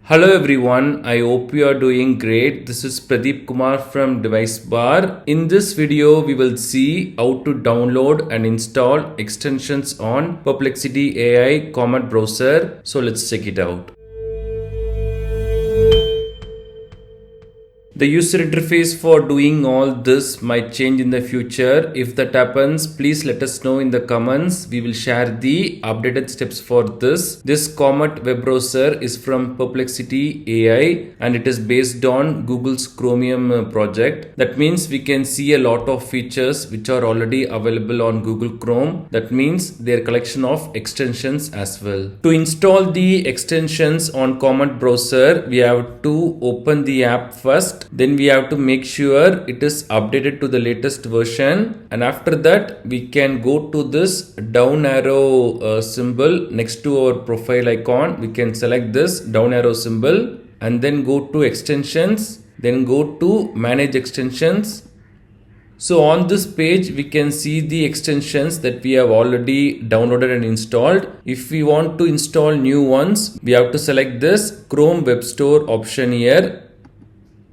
Hello everyone, I hope you are doing great. This is Pradeep Kumar from DeviceBAR. In this video, we will see how to download and install extensions on Perplexity AI Comet browser. So let's check it out. The user interface for doing all this might change in the future. If that happens, please let us know in the comments. We will share the updated steps for this. This Comet web browser is from Perplexity AI and it is based on Google's Chromium project. That means we can see a lot of features which are already available on Google Chrome. That means their collection of extensions as well. To install the extensions on Comet browser, we have to open the app first. Then we have to make sure it is updated to the latest version, and after that we can go to this down arrow symbol next to our profile icon. We can select this down arrow symbol and then go to extensions, then go to manage extensions. So on this page we can see the extensions that we have already downloaded and installed. If we want to install new ones, we have to select this Chrome Web Store option here.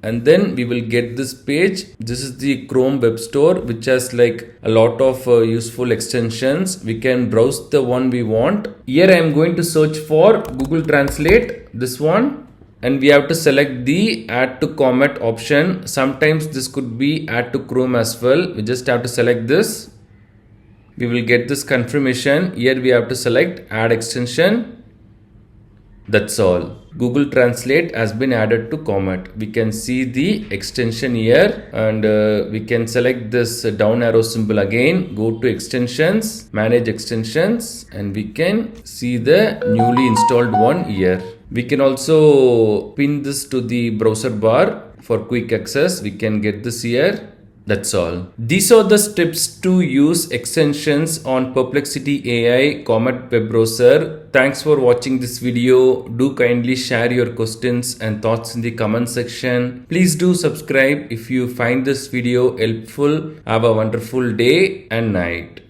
And then we will get this page. This is the Chrome Web Store, which has like a lot of useful extensions. We can browse the one we want. Here I am going to search for Google Translate, this one. And we have to select the add to Comet option. Sometimes this could be add to Chrome as well. We just have to select this. We will get this confirmation. Here we have to select add extension. That's all. Google Translate has been added to Comet. We can see the extension here and we can select this down arrow symbol again. Go to extensions, manage extensions, and we can see the newly installed one here. We can also pin this to the browser bar for quick access. We can get this here. That's all. These are the steps to use extensions on Perplexity AI Comet web browser. Thanks for watching this video. Do kindly share your questions and thoughts in the comment section. Please do subscribe if you find this video helpful. Have a wonderful day and night.